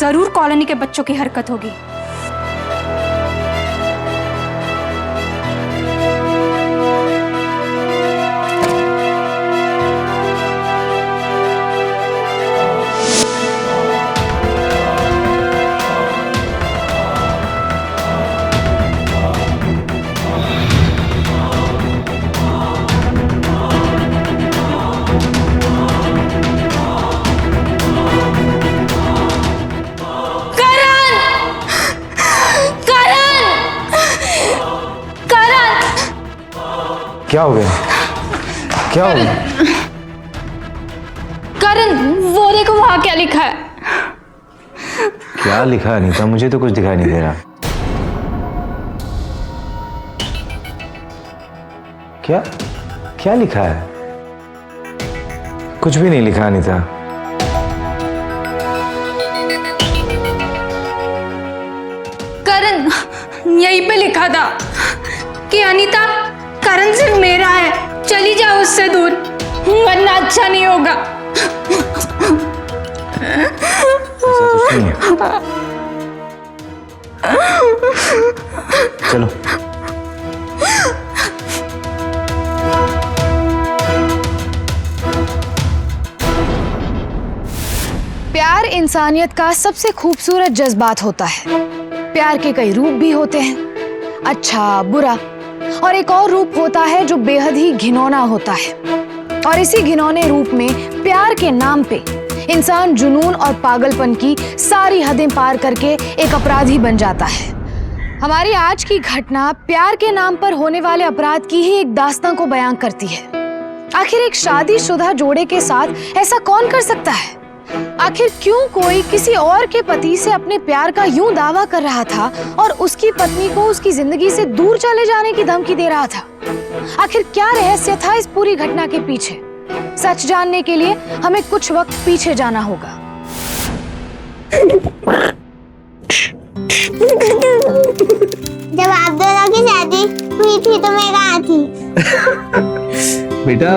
जरूर कॉलोनी के बच्चों की हरकत होगी। क्या हो गया? क्या हो गया? करण, वो देखो वहां क्या लिखा है। क्या लिखा है अनीता? मुझे तो कुछ दिखाई नहीं दे रहा। क्या क्या लिखा है? कुछ भी नहीं लिखा अनीता। करण, यहीं पे लिखा था कि अनीता, करण सिर्फ मेरा है, चली जाओ उससे दूर, वरना अच्छा नहीं होगा। ऐसा कुछ नहीं है। चलो। प्यार इंसानियत का सबसे खूबसूरत जज्बात होता है। प्यार के कई रूप भी होते हैं, अच्छा, बुरा, और एक और रूप होता है जो बेहद ही घिनौना होता है। और इसी घिनौने रूप में प्यार के नाम पे इंसान जुनून और पागलपन की सारी हदें पार करके एक अपराधी बन जाता है। हमारी आज की घटना प्यार के नाम पर होने वाले अपराध की ही एक दास्तां को बयां करती है। आखिर एक शादीशुदा जोड़े के साथ ऐसा कौन कर सकता है? आखिर क्यों कोई किसी और के पति से अपने प्यार का यूं दावा कर रहा था और उसकी पत्नी को उसकी जिंदगी से दूर चले जाने की धमकी दे रहा था? आखिर क्या रहस्य था इस पूरी घटना के पीछे? सच जानने के लिए हमें कुछ वक्त पीछे जाना होगा। जब आप दोनों की शादी हुई थी तो मैं कहाँ थी? बेटा,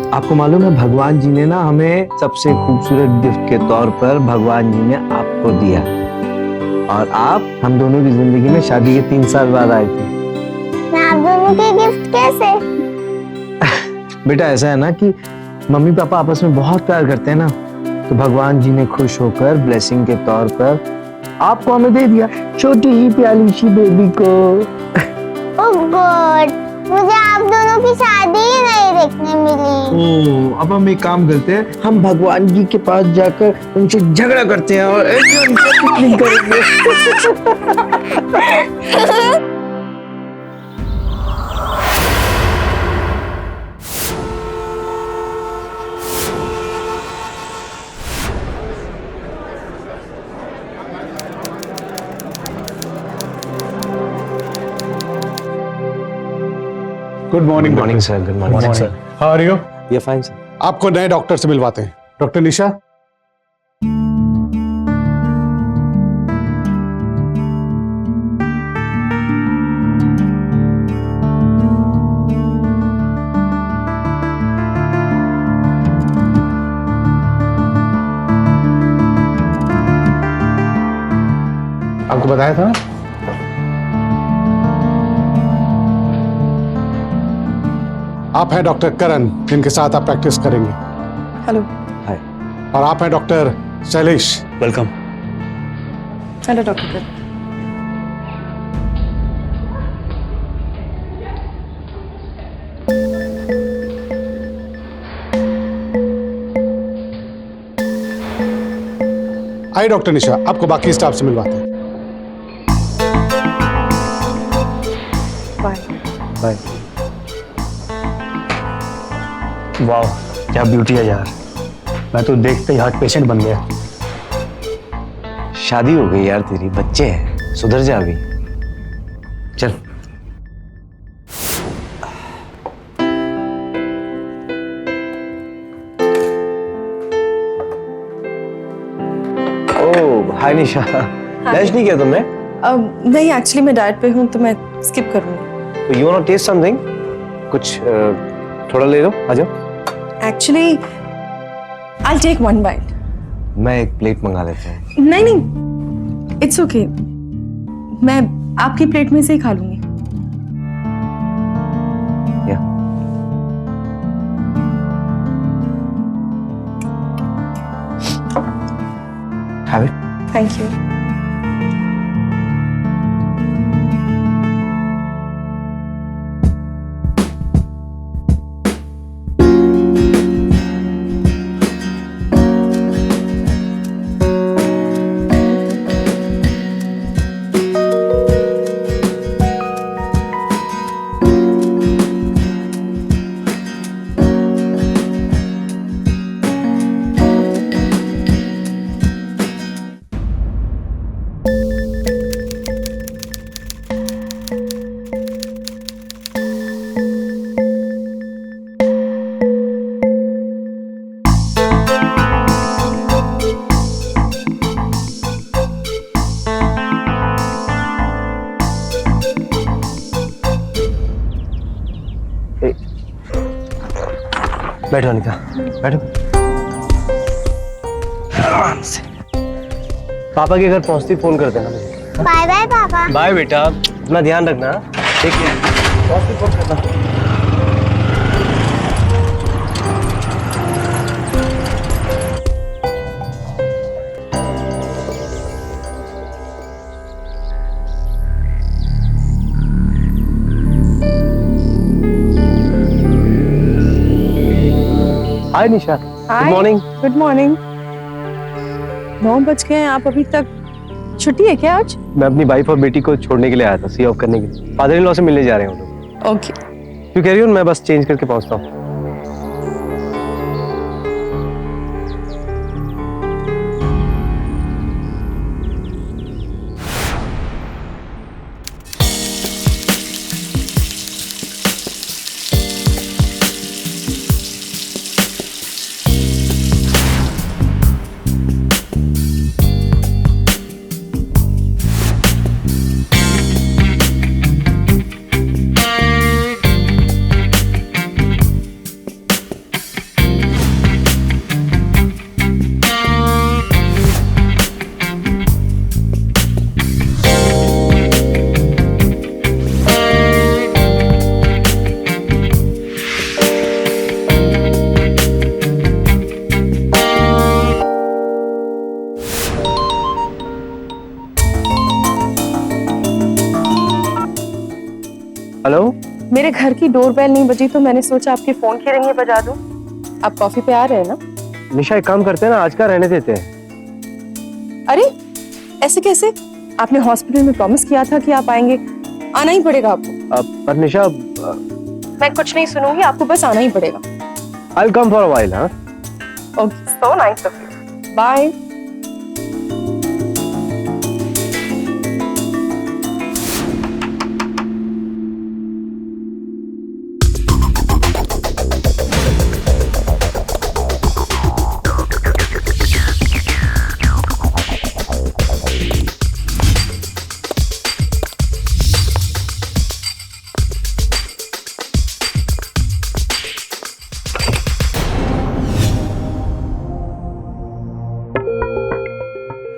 आपको मालूम है भगवान जी ने ना हमें सबसे खूबसूरत गिफ्ट के तौर पर भगवान जी ने आपको दिया, और आप हम दोनों की जिंदगी में शादी के 3 साल बाद आए थे। आप दोनों के गिफ्ट कैसे? बेटा ऐसा है ना कि मम्मी पापा आपस में बहुत प्यार करते हैं ना, तो भगवान जी ने खुश होकर ब्लेसिंग के तौर पर आपको हमें दे दिया, छोटी ही प्यारी सी बेबी को। ओह गॉड, मुझे आप दोनों की शादी ही नहीं देखने मिली। अब हम एक काम करते हैं, हम भगवान जी के पास जाकर उनसे झगड़ा करते हैं और पिकनिक करेंगे। Good morning. Morning sir. Good morning sir. How are you? ये फाइन सर। आपको नए डॉक्टर से मिलवाते हैं। डॉक्टर निशा। आपको बताया था ना? आप हैं डॉक्टर करण, जिनके साथ आप प्रैक्टिस करेंगे। हेलो। हाय। और आप हैं doctor Shailesh. Welcome. Hello doctor Karan. आइए डॉक्टर निशा, आपको बाकी स्टाफ से मिलवाते हैं। बाय। बाय। वाह, क्या ब्यूटी है यार। मैं तो देखते ही हार्ट पेशेंट बन गया। शादी हो गई यार तेरी, बच्चे हैं, सुधर जा अभी। चल। ओह हाय निशा, लंच नहीं किया तुमने? नहीं, एक्चुअली मैं डाइट पे हूँ तो मैं स्किप करूँगी। तो you want to test something? कुछ थोड़ा ले लो, आ जाओ। Actually I take 1 bite. मैं एक प्लेट मंगा लेता हूँ। नहीं नहीं, इट्स ओके, मैं आपकी प्लेट में से ही खा लूंगी। या हैव इट। Thank you. बैठो अनिता, बैठो। आराम से। पापा के घर पहुंचते ही फोन कर देना मुझे। बाय बाय पापा। बाय बेटा, अपना ध्यान रखना। ठीक है, पहुंचते ही फोन करना। हाय निशा, गुड मॉर्निंग। Good morning. 9 बज गए हैं, आप अभी तक? छुट्टी है क्या आज? मैं अपनी वाइफ और बेटी को छोड़ने के लिए आया था, सी ऑफ करने के लिए। फादर इन लॉ से मिलने जा रहे हैं वो लोग। ओके। क्यों कह रही हूँ, मैं बस चेंज करके पहुंचता हूँ। हेलो, मेरे घर की डोरबेल नहीं बजी तो मैंने सोचा आपके फोन की रिंग बजा दूं। आप कॉफी पे आ रहे हैं ना? निशा एक काम करते हैं ना, आज का रहने देते हैं। अरे ऐसे कैसे? आपने हॉस्पिटल में प्रॉमिस किया था कि आप आएंगे, आना ही पड़ेगा आपको। पर निशा, मैं कुछ नहीं सुनूंगी, आपको बस आना ही पड़ेगा। I'll come for a while, हाँ? Okay, so nice of you. Bye.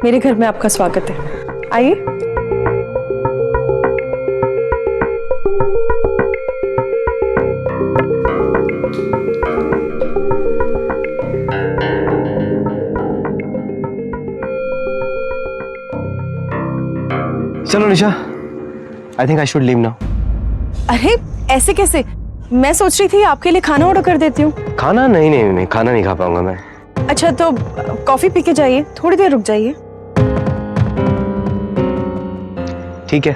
मेरे घर में आपका स्वागत है, आइए। चलो Nisha, I think I should leave now. अरे ऐसे कैसे? मैं सोच रही थी आपके लिए खाना ऑर्डर कर देती हूँ। खाना? नहीं नहीं नहीं, खाना नहीं खा पाऊंगा मैं। अच्छा तो कॉफी पी के जाइए, थोड़ी देर रुक जाइए। ठीक है।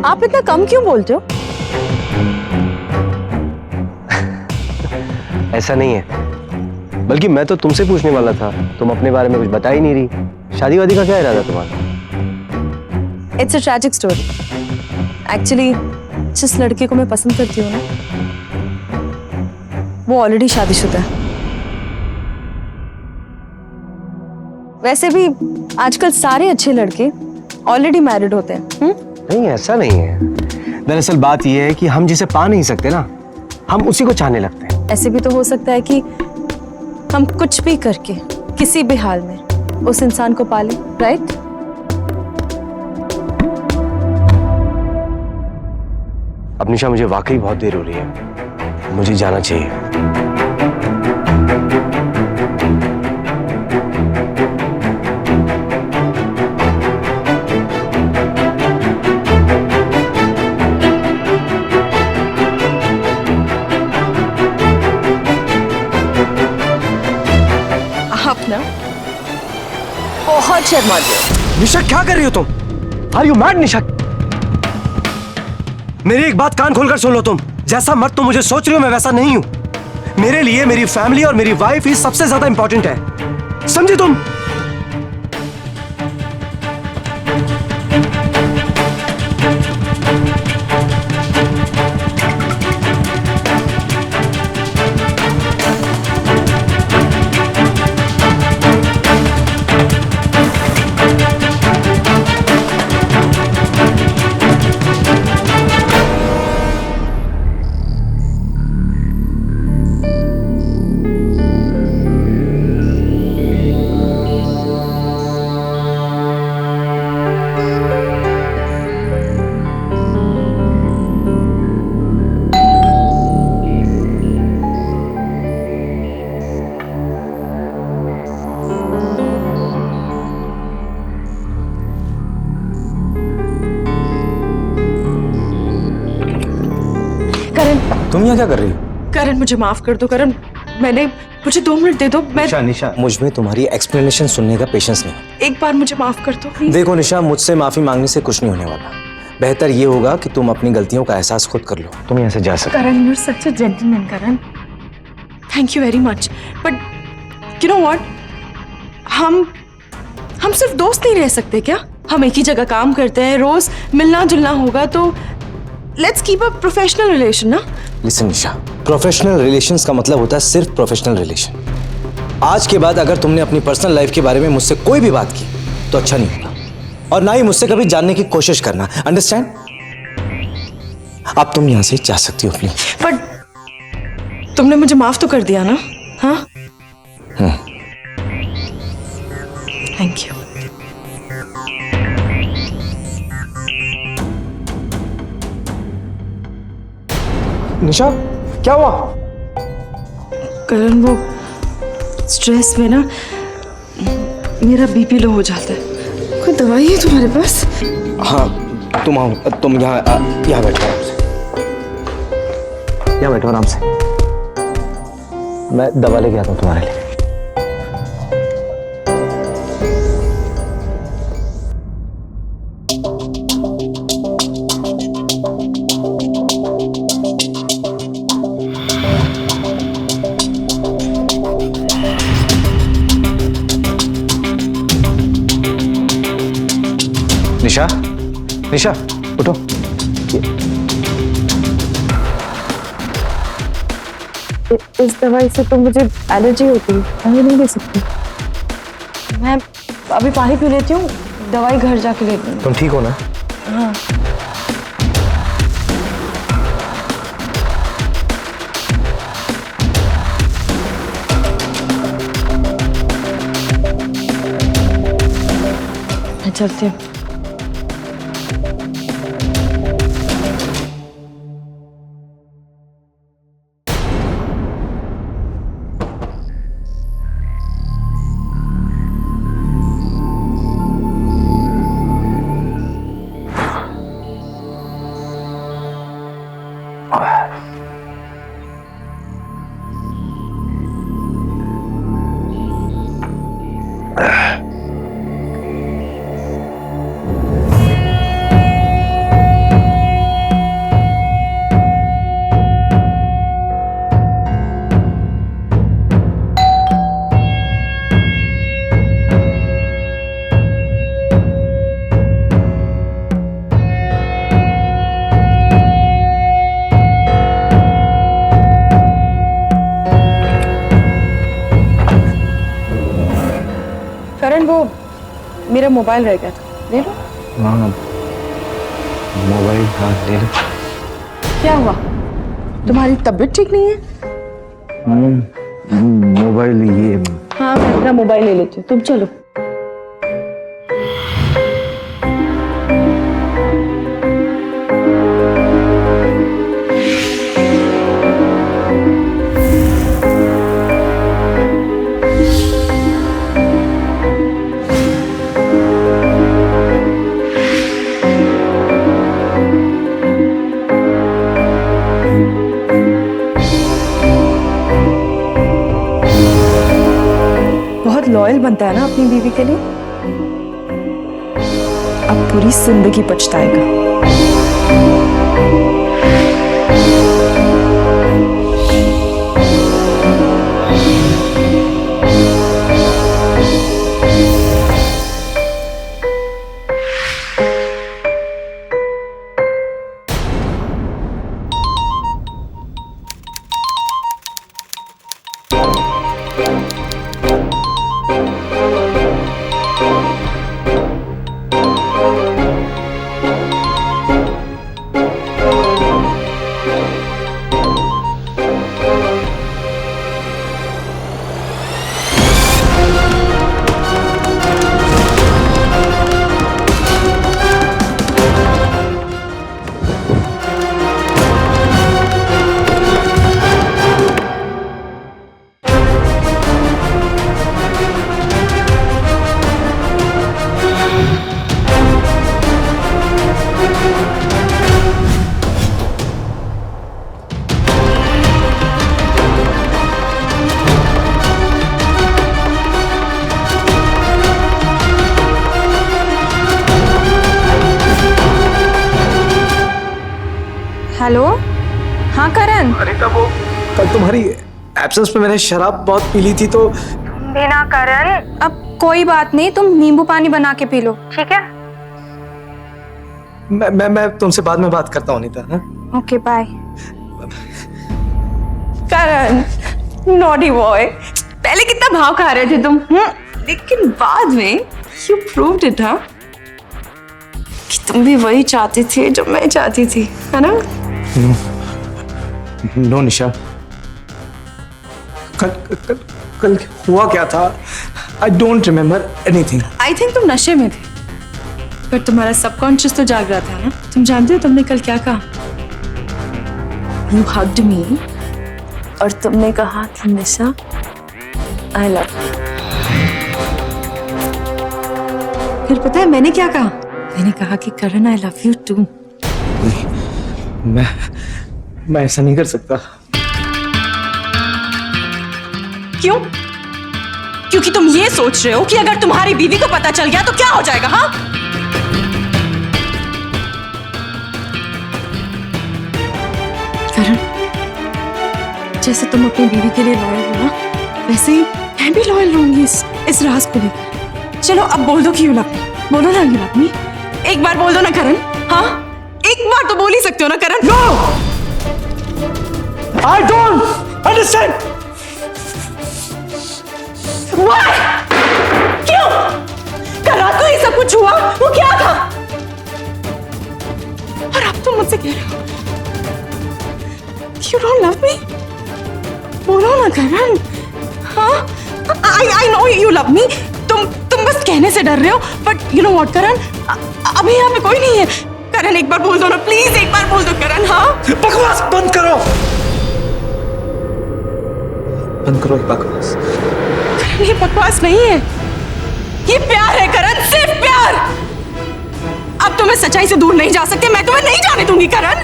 आप इतना कम क्यों बोलते हो? ऐसा नहीं है, बल्कि मैं तो तुमसे पूछने वाला था, तुम अपने बारे में कुछ बता ही नहीं रही। शादी वादी का क्या इरादा तुम्हारा? It's a tragic story. Actually जिस लड़के को मैं पसंद करती हूँ ना, वो ऑलरेडी शादीशुदा है। वैसे भी आजकल सारे अच्छे लड़के ऑलरेडी मैरिड होते हैं। नहीं, ऐसा नहीं है। दरअसल बात यह है कि हम जिसे पा नहीं सकते ना, हम उसी को चाहने लगते हैं। ऐसे भी तो हो सकता है कि हम कुछ भी करके किसी भी हाल में उस इंसान को पालें, राइट? अब निशा, मुझे वाकई बहुत देर हो रही है, मुझे जाना चाहिए। आप ना बहुत शर्माते हो। निशा, क्या कर रही हो तुम? आर यू मैड निशा? मेरी एक बात कान खोलकर सुन लो तुम। जैसा मत तुम मुझे सोच रही हो, मैं वैसा नहीं हूं। मेरे लिए मेरी फैमिली और मेरी वाइफ ही सबसे ज्यादा इंपॉर्टेंट है, समझी तुम? तुम यहाँ क्या कर रही हो? करण, मुझे माफ कर दो करण, मुझे 2 मिनट दे दो। मैं निशा, मुझ में तुम्हारी एक्सप्लेनेशन सुनने का पेशेंस नहीं। एक बार मुझे माफ कर दो प्लीज। देखो निशा, मुझसे माफी मांगने से कुछ नहीं होने वाला। बेहतर ये होगा कि तुम अपनी गलतियों का एहसास खुद कर लो। तुम यहाँ से जा सकते हो। Karan, you are such a gentleman Karan, thank you very much. But you know what, हम सिर्फ दोस्त नहीं रह सकते क्या? हम एक ही जगह काम करते हैं, रोज मिलना जुलना होगा, तो let's keep a professional relation ना। लिसन निशा, प्रोफेशनल रिलेशंस का मतलब होता है सिर्फ प्रोफेशनल रिलेशन। आज के बाद अगर तुमने अपनी पर्सनल लाइफ के बारे में मुझसे कोई भी बात की तो अच्छा नहीं होगा, और ना ही मुझसे कभी जानने की कोशिश करना, अंडरस्टैंड? अब तुम यहां से जा सकती हो प्लीज। बट तुमने मुझे माफ तो कर दिया ना? हाँ, थैंक यू। निशा, क्या हुआ? करण, वो स्ट्रेस में ना मेरा बीपी लो हो जाता है। कोई दवाई है तुम्हारे पास? हाँ, तुम आओ, तुम यहाँ बैठो आराम से। यहाँ बैठो आराम से, मैं दवा लेके आता हूँ तुम्हारे लिए। निशा, निशा, उठो। इस दवाई से तो मुझे एलर्जी होती है, मैं नहीं ले सकती। मैं अभी पानी पी लेती हूँ, दवाई घर जाके ले लूँगी। तुम ठीक हो ना? हाँ। मैं चलती हूँ। करण, वो मेरा मोबाइल रह गया था, ले लो। हाँ, मोबाइल, हाँ ले लो। क्या हुआ? तुम्हारी तबीयत ठीक नहीं है? मोबाइल ये हाँ, मैं अपना मोबाइल ले लेती हूँ, तुम चलो। बहुत लॉयल बनता है ना अपनी बीवी के लिए, अब पूरी जिंदगी पछताएगा। हेलो, हाँ करण। अनीता, वो कल तुम्हारी एब्सेंस में मैंने शराब बहुत पी ली थी तो। बिना करण, अब कोई बात नहीं, तुम नींबू पानी बना के पी लो, ठीक है? मैं तुमसे बाद में बात करता हूँ अनीता। हाँ? Okay, bye. Karan, naughty boy, पहले कितना भाव खा रहे थे तुम, लेकिन बाद में यू प्रूव्ड इट, हाँ, कि तुम भी वही चाहते थे जो मैं चाहती थी, है ना? नो निशा, कल हुआ क्या था? I don't remember anything. I think तुम नशे में थे, पर तुम्हारा सबकॉन्शियस तो जाग रहा था ना। तुम जानते हो तुमने कल क्या कहा? यू हग्ड मी और तुमने कहा कि निशा, आई लव यू। फिर पता है मैंने क्या कहा? मैंने कहा कि करण, आई लव यू टू। मैं ऐसा नहीं कर सकता। क्यों? क्योंकि तुम ये सोच रहे हो कि अगर तुम्हारी बीवी को पता चल गया तो क्या हो जाएगा, हाँ? करण, जैसे तुम अपनी बीवी के लिए लॉयल हो ना, वैसे ही मैं भी लॉयल रहूंगी इस राज को लेकर। चलो अब बोल दो कि यू लव मी, बोलो ना यू लव मी, एक बार बोल दो ना करण, हाँ? एक बार तो बोल ही सकते हो ना Karan? No, I don't understand. Why? क्यों? कल रात को ये सब कुछ हुआ, वो क्या था? और अब तुम मुझसे कह रहे हो You don't love me? बोलो ना करण, हाँ? I know you love me. तुम बस कहने से डर रहे हो, but you know what करण? अभी यहाँ पे कोई नहीं है। करण एक बार बोल दो ना, प्लीज एक बार बोल दो करण, हाँ? बकवास बंद करो, बंद करो ये बकवास। ये बकवास नहीं है, ये प्यार है करण, सिर्फ प्यार। अब तुम्हें सच्चाई से दूर नहीं जा सकते, मैं तुम्हें नहीं जाने दूंगी करण।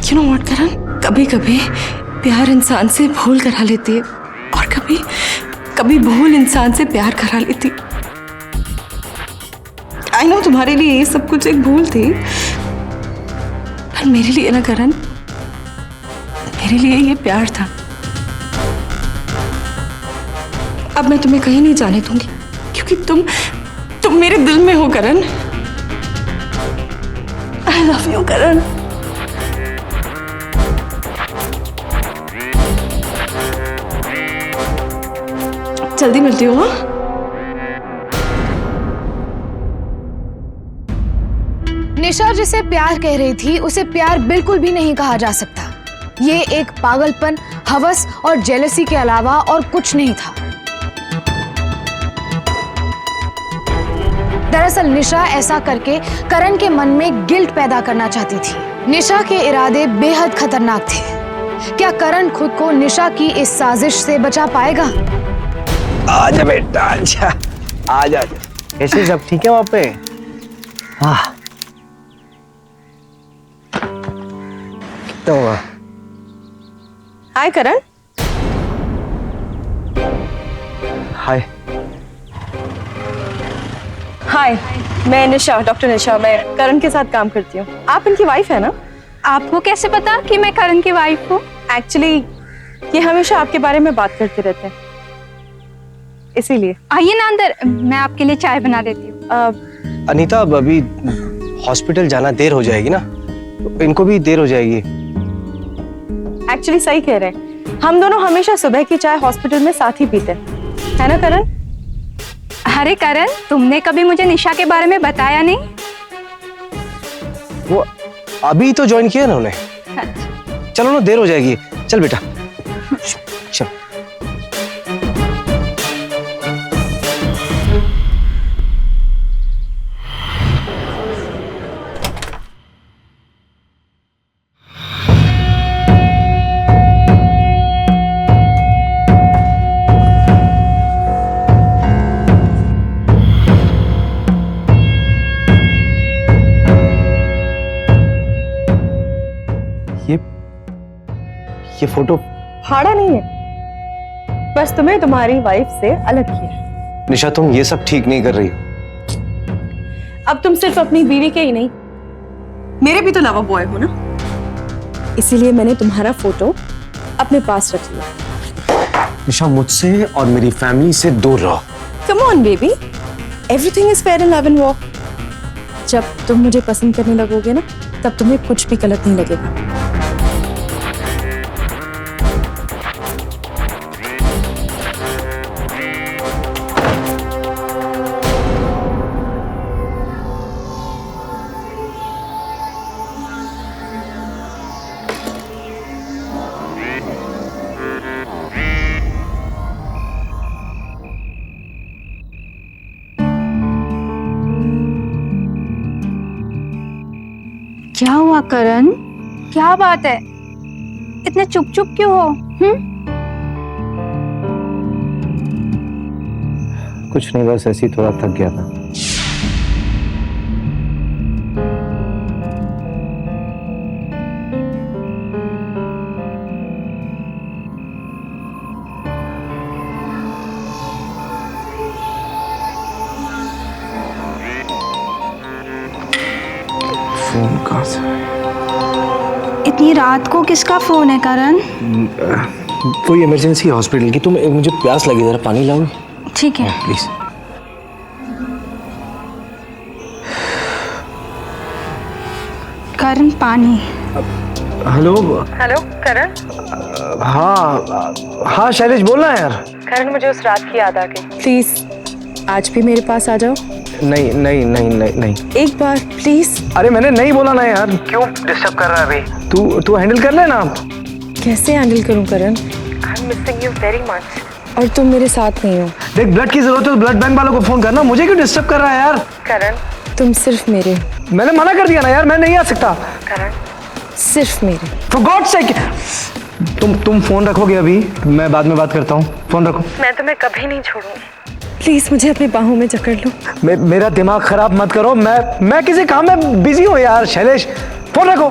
You know what करण, कभी कभी प्यार इंसान से भूल करा लेती है और कभी कभी भूल इंसान से प्यार करा लेती। I know तुम्हारे लिए ये सब कुछ एक भूल थी, पर मेरे लिए ना करण, मेरे लिए ये प्यार था। अब मैं तुम्हें कहीं नहीं जाने दूंगी, क्योंकि तुम मेरे दिल में हो करण। I love you करण। जल्दी मिलती हूँ, हाँ? निशा जिसे प्यार कह रही थी उसे प्यार बिल्कुल भी नहीं कहा जा सकता। ये एक पागलपन, हवस और जेलसी के अलावा और कुछ नहीं था। दरअसल निशा ऐसा करके करण के मन में गिल्ट पैदा करना चाहती थी। निशा के इरादे बेहद खतरनाक थे। क्या करण खुद को निशा की इस साजिश से बचा पाएगा? आजा बेटा आजा, आजा। कैसे सब ठीक है वहाँ पे? हाँ। कितना हुआ? हाय करण। हाय। हाय, मैं निशा, डॉक्टर निशा। मैं करण के साथ काम करती हूँ। आप इनकी वाइफ है ना? आपको कैसे पता कि मैं करण की वाइफ हूँ? एक्चुअली ये हमेशा आपके बारे में बात करते रहते हैं, इसीलिए। आइए ना अंदर, मैं आपके लिए चाय बना देती हूँ। अनीता, अब अभी हॉस्पिटल जाना देर हो जाएगी ना, तो इनको भी देर हो जाएगी। एक्चुअली सही कह रहे हैं, हम दोनों हमेशा सुबह की चाय हॉस्पिटल में साथ ही पीते हैं, है ना करण? अरे करण, तुमने कभी मुझे निशा के बारे में बताया नहीं। वो अभी तो ज्वाइन किया ना उन्हें। चलो ना, देर हो जाएगी। चल बेटा चल। ये फोटो फाड़ा नहीं है, बस तुम्हें तुम्हारी वाइफ से अलग किया है। निशा, तुम ये सब ठीक नहीं कर रही हो। अब तुम सिर्फ अपनी बीवी के ही नहीं, मेरे भी तो लवर बॉय हो ना, इसीलिए मैंने तुम्हारा फोटो अपने पास रख लिया। निशा, मुझसे और मेरी फैमिली से दूर रहो। Come on baby, everything is fair in love and war. जब तुम मुझे पसंद करने लगोगे ना, तब तुम्हें कुछ भी गलत नहीं लगेगा। क्या हुआ करण? क्या बात है? इतने चुप चुप क्यों हो? कुछ नहीं, बस ऐसे ही थोड़ा थक गया था। फोन कहाँ से? इतनी रात को किसका फोन है करण? कोई इमरजेंसी हॉस्पिटल की। तुम मुझे प्यास लगी, जरा पानी लाओ ठीक है। प्लीज। करण, पानी। हेलो। हेलो करण। हाँ हाँ शैलेश, बोलना यार। करण, मुझे उस रात की याद आ गई। प्लीज आज भी मेरे पास आ जाओ। नहीं नहीं नहीं नहीं नहीं, एक बार प्लीज। अरे मैंने नहीं बोला ना यार। क्यों डिस्टर्ब कर रहा है अभी? तू हैंडल कर लेना। कैसे हैंडल करूं Karan? I am missing you very much और तुम मेरे साथ नहीं हो। देख, ब्लड की जरूरत है तो ब्लड बैंक वालों को फोन करना, मुझे क्यों डिस्टर्ब कर रहा है यार? करण, तुम सिर्फ मेरे। मैंने मना कर दिया ना यार, मैं नहीं आ सकता। करण, सिर्फ मेरे। For God's sake, तुम फोन रखोगे अभी? मैं बाद में बात करता हूँ, फोन रखो। मैं तुम्हें कभी नहीं छोड़ूंगी। प्लीज मुझे अपनी बाहों में जकड़ लो। मेरा दिमाग खराब मत करो, मैं किसी काम में बिजी हूँ यार। शैलेश, फोन रखो।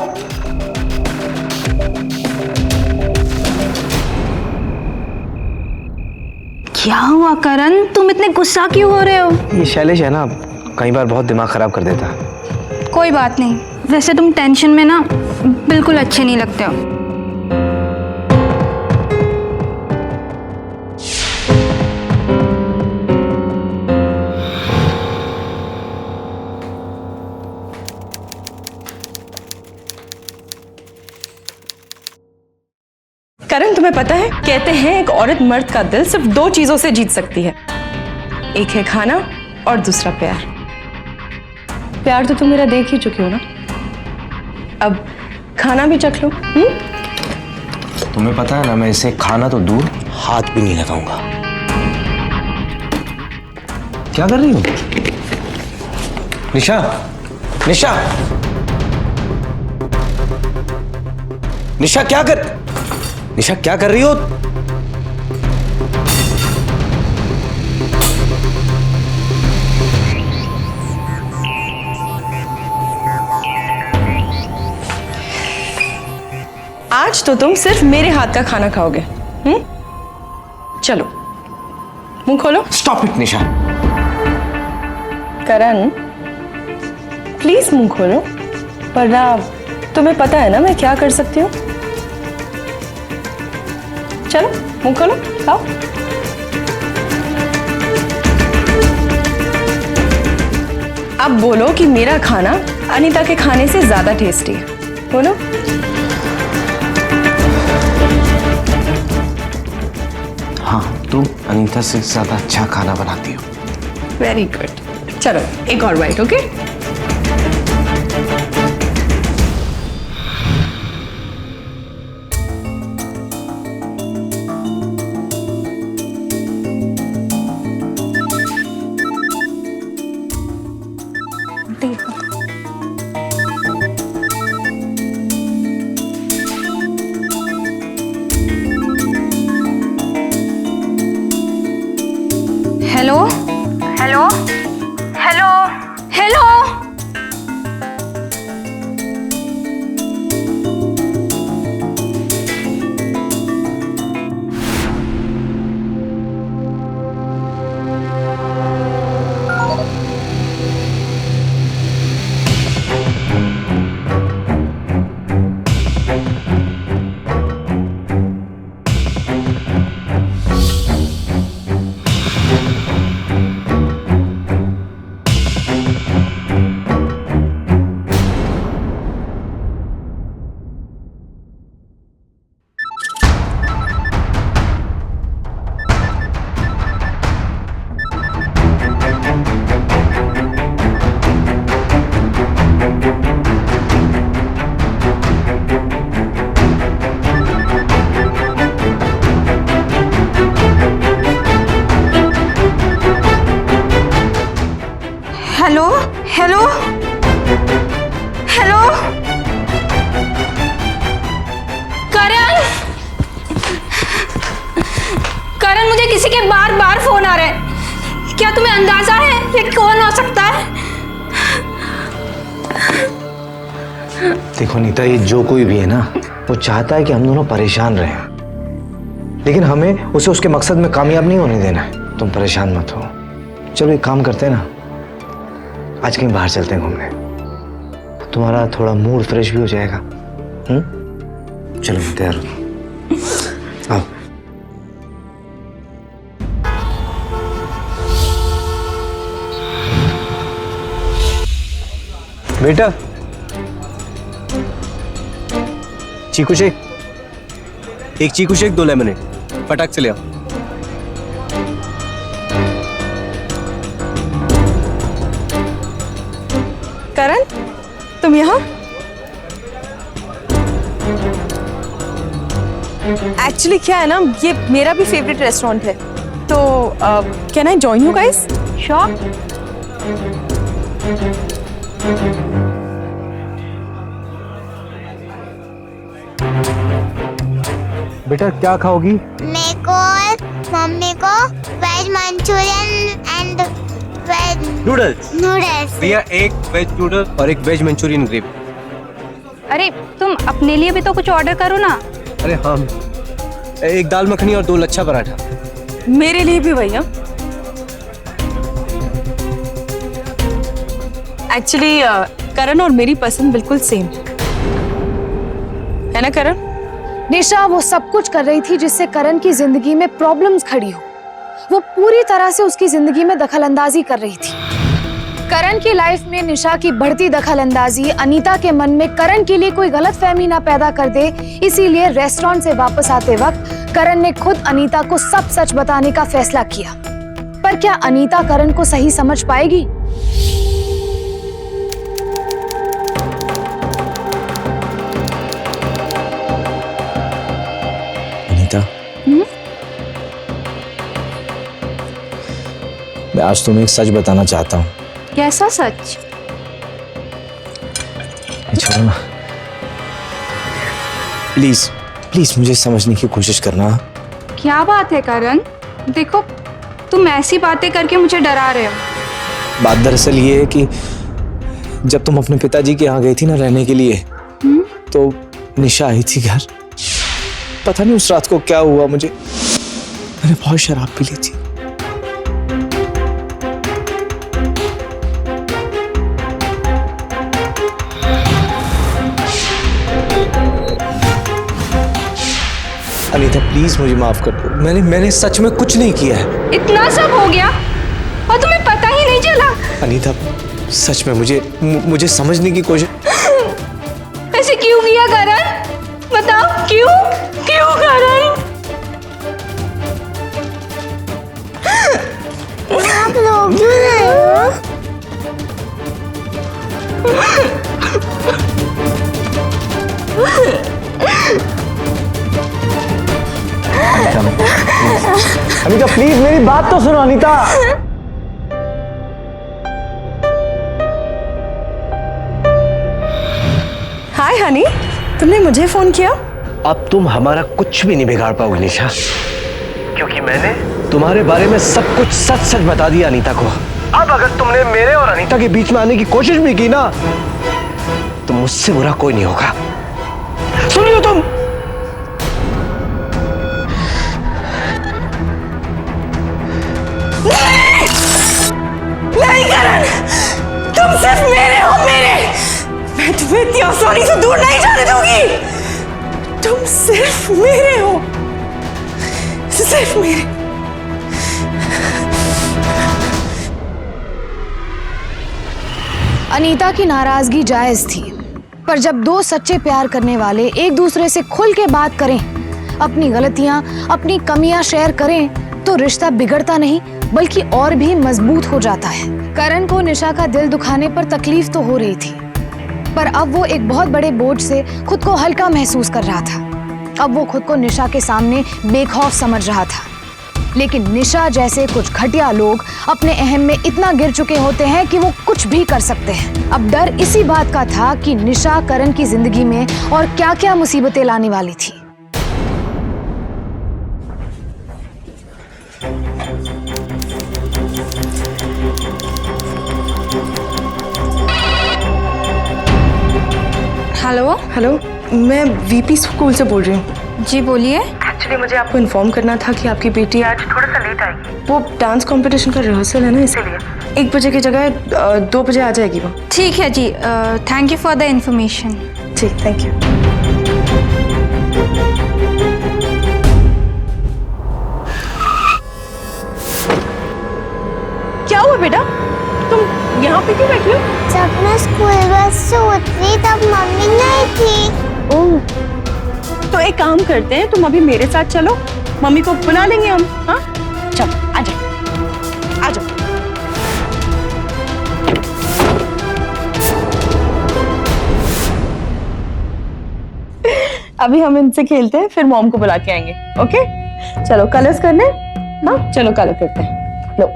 क्या हुआ करण? तुम इतने गुस्सा क्यों हो रहे हो? ये शैलेश है ना, कई बार बहुत दिमाग खराब कर देता है। कोई बात नहीं, वैसे तुम टेंशन में ना बिल्कुल अच्छे नहीं लगते हो। करण, तुम्हें पता है, कहते हैं एक औरत मर्द का दिल सिर्फ 2 चीजों से जीत सकती है, एक है खाना और दूसरा प्यार। प्यार तो तुम मेरा देख ही चुके हो ना, अब खाना भी चख लो। तुम्हें पता है ना, मैं इसे खाना तो दूर हाथ भी नहीं लगाऊंगा। क्या कर रही हो निशा? निशा, निशा क्या कर रही हो? आज तो तुम सिर्फ मेरे हाथ का खाना खाओगे। चलो मुंह खोलो। Stop it Nisha. Karan please मुंह खोलो, वरना तुम्हें पता है ना मैं क्या कर सकती हूँ। चलो मुंह खोलो, खाओ। अब बोलो कि मेरा खाना अनीता के खाने से ज्यादा टेस्टी है, बोलो। हाँ, तुम अनीता से ज्यादा अच्छा खाना बनाती हो। Very good. चलो एक और bite, okay? Hello hello hello hello. Hello hello hello. Karan, Karan मुझे किसी के बार बार फोन आ रहे हैं। क्या तुम्हें अंदाजा है ये कौन हो सकता है? देखो नीता, ये जो कोई भी है ना, वो चाहता है कि हम दोनों परेशान रहें, लेकिन हमें उसे उसके मकसद में कामयाब नहीं होने देना है। तुम परेशान मत हो। चलो एक काम करते हैं ना, आज कहीं बाहर चलते हैं घूमने, तुम्हारा थोड़ा मूड फ्रेश भी हो जाएगा। चलो मैं तैयार हूँ, आओ। बेटा, चीकू शेक, एक चीकू शेक 2 लेमनेड, फटाक से ले आओ। करण तुम यहाँ? एक्चुअली क्या है ना, ये मेरा भी फेवरेट रेस्टोरेंट है, तो can I join you guys? Sure. बेटा क्या खाओगी? मेरे को और मम्मी को veg Manchurian and veg noodles. भैया एक वेज नूडल और एक वेज मंचूरियन ग्रेवी। अरे तुम अपने लिए भी तो कुछ ऑर्डर करो ना। अरे हाँ, एक दाल मखनी और 2 लच्छा पराठा। मेरे लिए भी भैया। एक्चुअली करण और मेरी पसंद बिल्कुल सेम है ना करण? निशा वो सब कुछ कर रही थी जिससे करण की जिंदगी में प्रॉब्लम्स खड़ी हो। वो पूरी तरह से उसकी जिंदगी में दखलंदाजी कर रही थी। करण की लाइफ में निशा की बढ़ती दखलंदाजी अनीता के मन में करण के लिए कोई गलतफहमी ना पैदा कर दे, इसीलिए रेस्टोरेंट से वापस आते वक्त करण ने खुद अनीता को सब सच बताने का फैसला किया। पर क्या अनीता करण को सही समझ पाएगी? मैं आज तुम्हें एक सच बताना चाहता हूँ। कैसा सच? छोड़ो ना, प्लीज प्लीज मुझे समझने की कोशिश करना। क्या बात है करण? देखो, तुम ऐसी बातें करके मुझे डरा रहे हो। बात दरअसल ये है कि जब तुम अपने पिताजी के यहाँ गई थी ना रहने के लिए, तो निशा आई थी घर। पता नहीं उस रात को क्या हुआ मुझे, मैंने बहुत शराब पी ली थी। अनीता प्लीज मुझे माफ कर दो, मैंने सच में कुछ नहीं किया है। इतना सब हो गया और तुम्हें पता ही नहीं चला? अनीता सच में मुझे समझने की कोशिश। ऐसे क्यों किया करण? बताओ क्यों? क्यों करण? आप लोग क्यों रहे हो? अनीता प्लीज मेरी बात तो सुनो अनीता। हाय हनी, तुमने मुझे फोन किया? अब तुम हमारा कुछ भी नहीं बिगाड़ पाओगे निशा, क्योंकि मैंने तुम्हारे बारे में सब कुछ सच सच बता दिया अनीता को। अब अगर तुमने मेरे और अनीता के बीच में आने की कोशिश भी की ना, तो मुझसे बुरा कोई नहीं होगा। सुन रही हो तुम? नहीं करण, तुम सिर्फ मेरे हो, मेरे। मैं तुम्हें इतनी आसानी से दूर नहीं जाने दूंगी। तुम सिर्फ मेरे हो, सिर्फ मेरे। अनीता की नाराजगी जायज थी, पर जब दो सच्चे प्यार करने वाले एक दूसरे से खुल के बात करें, अपनी गलतियां, अपनी कमियां शेयर करें, तो रिश्ता बिगड़ता नहीं बल्कि और भी मजबूत हो जाता है। करण को निशा का दिल दुखाने पर तकलीफ तो हो रही थी, पर अब वो एक बहुत बड़े बोझ से खुद को हल्का महसूस कर रहा था। अब वो खुद को निशा के सामने बेखौफ समझ रहा था। लेकिन निशा जैसे कुछ घटिया लोग अपने अहम में इतना गिर चुके होते हैं कि वो कुछ भी कर सकते हैं। अब डर इसी बात का था कि निशा करण की जिंदगी में और क्या क्या मुसीबतें लाने वाली थी। हेलो। हेलो, मैं वीपी स्कूल से बोल रही हूँ। जी बोलिए। एक्चुअली मुझे आपको इन्फॉर्म करना था कि आपकी बेटी आज थोड़ा सा लेट आएगी। वो डांस कंपटीशन का रिहर्सल है ना, इसीलिए 1 बजे की जगह 2 बजे आ जाएगी वो। ठीक है जी, thank you for the information. ठीक, थैंक यू। क्या हुआ बेटा, तुम यहाँ पे क्यों बैठी हो? जब मैं स्कूल बस से उतरी तब मम्मी नहीं थी। तो एक काम करते हैं, तुम अभी मेरे साथ चलो, मम्मी को बुला लेंगे हम। हाँ चलो, आ जाओ आ जाओ। अभी हम इनसे खेलते हैं, फिर मॉम को बुला के आएंगे। ओके चलो कलर्स करने। हाँ चलो कलर करते हैं। लो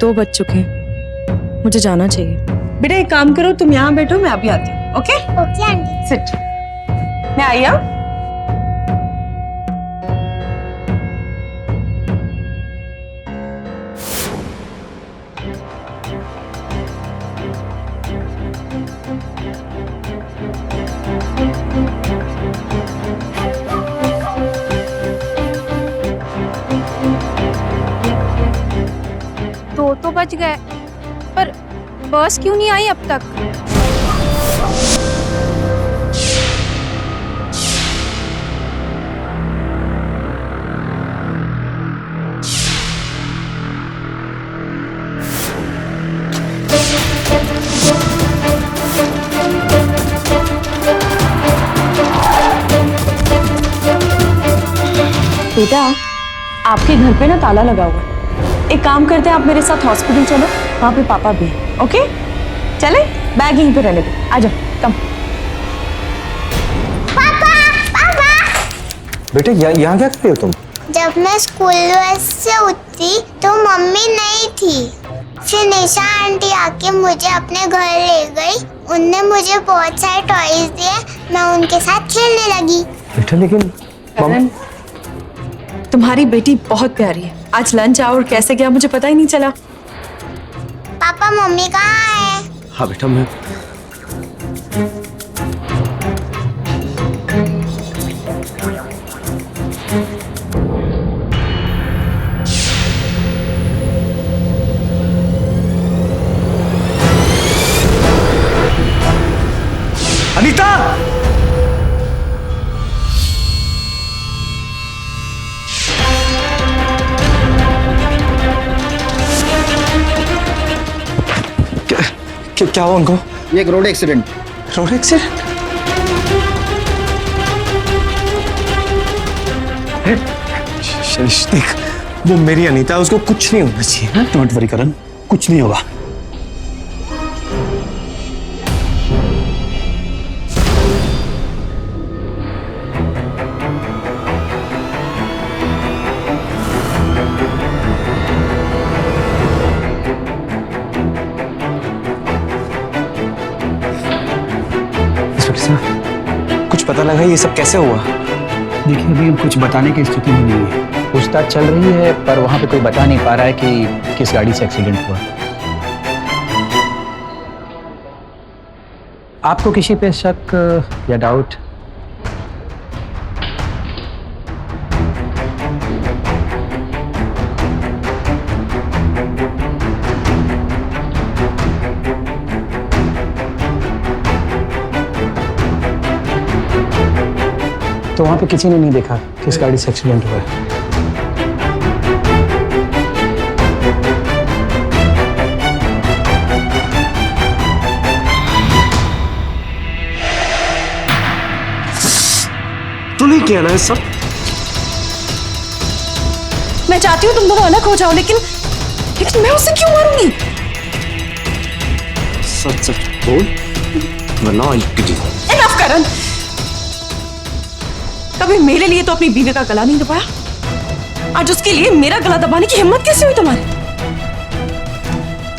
दो बज चुके हैं, मुझे जाना चाहिए। बेटा एक काम करो, तुम यहाँ बैठो, मैं अभी आती हूँ। Okay okay aunty. सिट, मैं आई हूँ। तो बच गए, पर बस क्यों नहीं आई अब तक? बेटा आपके घर पे ना ताला लगा हुआ है, एक काम करते हैं, आप मेरे साथ हॉस्पिटल चलो, वहां पे पापा भी हैं। ओके चले, बैग यहीं पे रहने दो, आ जाओ कम। पापा पापा बेटे यहाँ क्या कर रही हो तुम? जब मैं स्कूल बस से उतरी तो मम्मी नहीं थी। फिर निशा आंटी आके मुझे अपने घर ले गई। उनने मुझे बहुत सारे टॉयज दिए, मैं उनके साथ खेलने लगी। बेटा लेकिन करण, तुम्हारी बेटी बहुत प्यारी है। आज लंच आवर कैसे गया मुझे पता ही नहीं चला। पापा मम्मी कहाँ है? हाँ बेटा मैं अनीता! क्या हुआ उनको? ये एक रोड एक्सीडेंट। Road accident? देख, वो मेरी अनीता है, उसको कुछ नहीं होना चाहिए। डोंट वरी करण, कुछ नहीं होगा। कुछ पता लगा ये सब कैसे हुआ? देखिए अभी हम कुछ बताने की स्थिति में नहीं है। पूछताछ चल रही है पर वहां पे कोई बता नहीं पा रहा है कि किस गाड़ी से एक्सीडेंट हुआ। आपको किसी पे शक या डाउट? तो वहां पे किसी ने नहीं देखा किस गाड़ी से एक्सीडेंट हुआ है। तूने किया ना ये सब? मैं चाहती हूँ तुम दोनों अलग हो जाओ, लेकिन मैं उसे क्यों मारूंगी? सच सच बोल वरना आई पिटी। इनफ करण, कभी मेरे लिए तो अपनी बीवी का गला नहीं दबाया, आज उसके लिए मेरा गला दबाने की हिम्मत कैसे हुई तुम्हारी?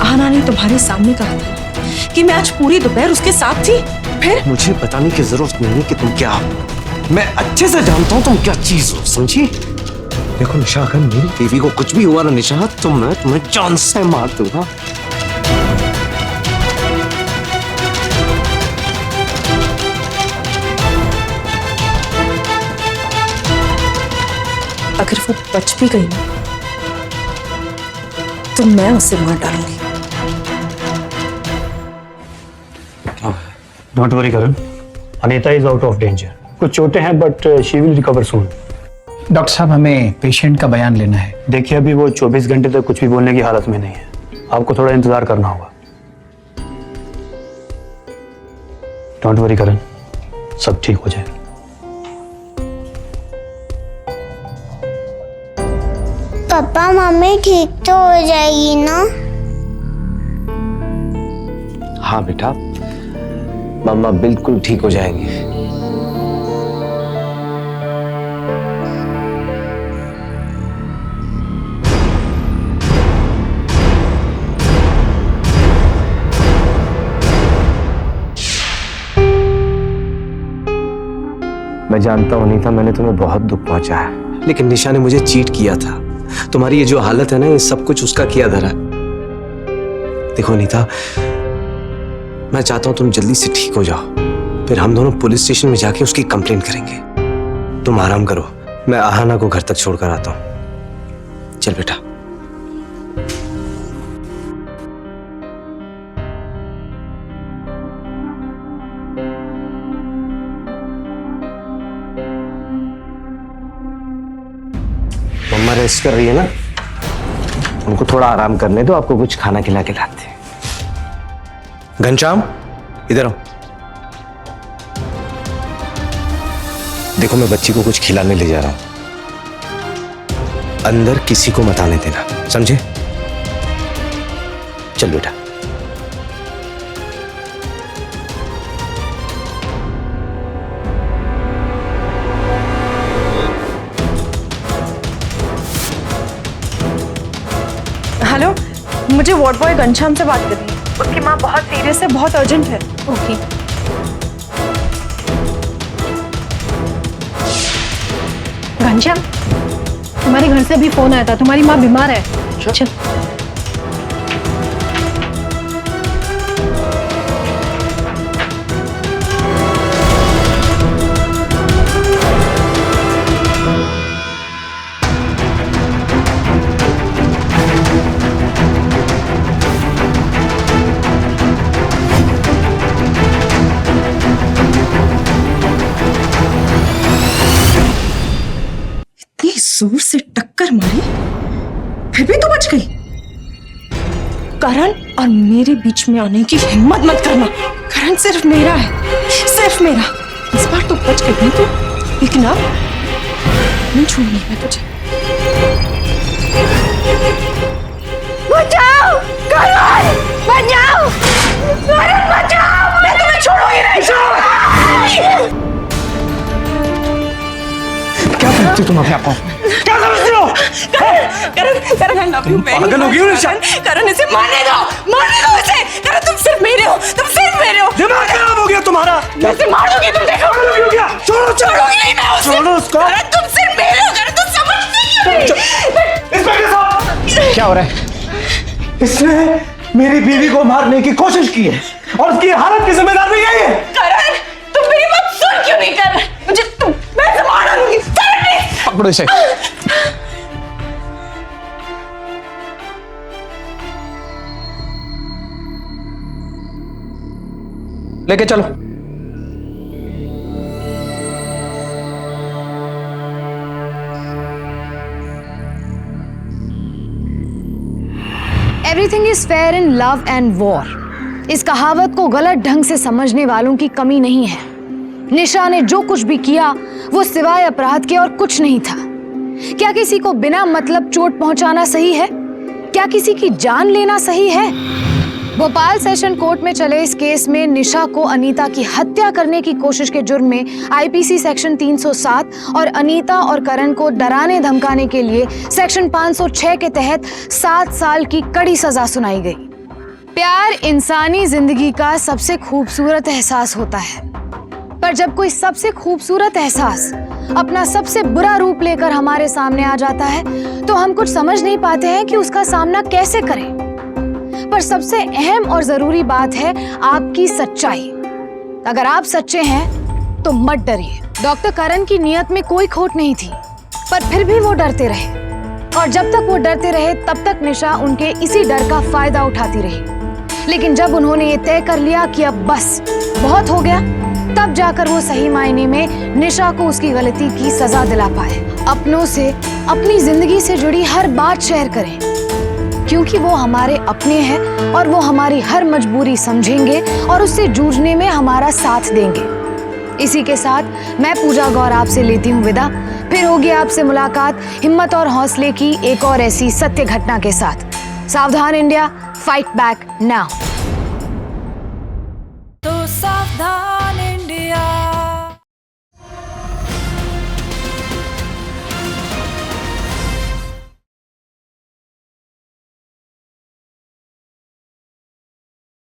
आहना ने तुम्हारे सामने कहा था कि मैं आज पूरी दोपहर उसके साथ थी। फिर मुझे बताने की जरूरत नहीं है कि तुम क्या हो। मैं अच्छे से जानता हूँ तुम क्या चीज हो, समझी? देखो निशा, अगर मेरी बीवी को कुछ भी हुआ ना निशा, तो मैं तुम्हें जान से मार दूंगा। अगर वो बच भी गई ना तो मैं उसे मार डालूंगी। Don't worry Karan, Anita is out of danger. कुछ चोटें हैं but she will recover soon. Doctor साहब, हमें पेशेंट का बयान लेना है। देखिए अभी वो 24 घंटे तक कुछ भी बोलने की हालत में नहीं है, आपको थोड़ा इंतजार करना होगा। डोंट वरी करण, सब ठीक हो जाएगा। पापा मम्मी ठीक तो हो जाएगी ना? हाँ बेटा, मम्मा बिल्कुल ठीक हो जाएंगे। मैं जानता हूं अनीता, मैंने तुम्हें बहुत दुख पहुंचाया, लेकिन निशा ने मुझे चीट किया था। तुम्हारी ये जो हालत है ना, ये सब कुछ उसका किया धरा। देखो अनीता, मैं चाहता हूं तुम जल्दी से ठीक हो जाओ, फिर हम दोनों पुलिस स्टेशन में जाके उसकी कंप्लेन करेंगे। तुम आराम करो, मैं आहना को घर तक छोड़कर आता हूं। चल बेटा। मम्मा रेस्ट कर रही है ना, उनको थोड़ा आराम करने दो, आपको कुछ खाना खिला के लाते हैं। घनश्याम, इधर आओ। देखो मैं बच्ची को कुछ खिलाने ले जा रहा हूं, अंदर किसी को मत आने देना, समझे? चल बेटा। मुझे वार्ड बॉय घनश्याम से बात करनी है। उसकी माँ बहुत सीरियस है, बहुत अर्जेंट है। ओके। घनश्याम, तुम्हारे घर से भी फोन आया था, तुम्हारी माँ बीमार है। चल। इतनी जोर से टक्कर मारी, फिर भी तो बच गई। करण और मेरे बीच में आने की हिम्मत मत करना। करण सिर्फ मेरा है, सिर्फ मेरा। इस बार तो बच गई नहीं तू, लेकिन अब नहीं छोड़ूंगी मैं तुझे। बचाओ करण, बचाओ करण, बचाओ। मैं तुम्हें छोड़ूंगी नहीं। क्या समझती तुम अपने आप को? क्या समझती हो? करण, करण I love you very पागल हो गई हो much। निशा? करण इसे मारने दो इसे। करण तुम सिर्फ मेरे हो, तुम सिर्फ मेरे हो। दिमाग खराब हो गया तुम्हारा। मैं इसे मार दूंगी, तुम देखो। हो गया? छोड़ो छोड़ूंगी नहीं मैं उसे। छोड़ो उसको। करण तुम सिर्फ मेरे हो, करण तुम समझ नहीं हो। इंस्पेक्टर साहब, क्या हो रहा है? इसने मेरी बीवी को मारने की कोशिश की है और उसकी हालत की जिम्मेदार भी यही है। करण तुम मेरी बात सुन क्यों नहीं कर रहे? मुझे मैं इसे मार दूंगी। करण please। पकड़ो इसे। लेके चलो। Everything is fair in love and war. इस कहावत को गलत ढंग से समझने वालों की कमी नहीं है। निशा ने जो कुछ भी किया वो सिवाय अपराध के और कुछ नहीं था। क्या किसी को बिना मतलब चोट पहुंचाना सही है? क्या किसी की जान लेना सही है? भोपाल सेशन कोर्ट में चले इस केस में निशा को अनीता की हत्या करने की कोशिश के जुर्म में आईपीसी सेक्शन 307 और अनीता और करण को डराने धमकाने के लिए सेक्शन 506 के तहत 7 साल की कड़ी सजा सुनाई गई। प्यार इंसानी जिंदगी का सबसे खूबसूरत एहसास होता है, पर जब कोई सबसे खूबसूरत एहसास अपना सबसे बुरा रूप लेकर हमारे सामने आ जाता है तो हम कुछ समझ नहीं पाते हैं कि उसका सामना कैसे करें। पर सबसे अहम और जरूरी बात है आपकी सच्चाई। अगर आप सच्चे हैं तो मत डरिए। डॉक्टर करण की नीयत में कोई खोट नहीं थी, पर फिर भी वो डरते रहे और जब तक वो डरते रहे तब तक निशा उनके इसी डर का फायदा उठाती रही। लेकिन जब उन्होंने ये तय कर लिया कि अब बस बहुत हो गया, तब जाकर वो सही मायने में निशा को उसकी गलती की सजा दिला पाए। अपनों से, अपनी जिंदगी से जुड़ी हर बात शेयर करें, क्योंकि वो हमारे अपने हैं और वो हमारी हर मजबूरी समझेंगे और उससे जूझने में हमारा साथ देंगे। इसी के साथ मैं पूजा गौर आपसे लेती हूँ विदा। फिर होगी आपसे मुलाकात हिम्मत और हौसले की एक और ऐसी सत्य घटना के साथ। सावधान इंडिया, फाइट बैक नाउ।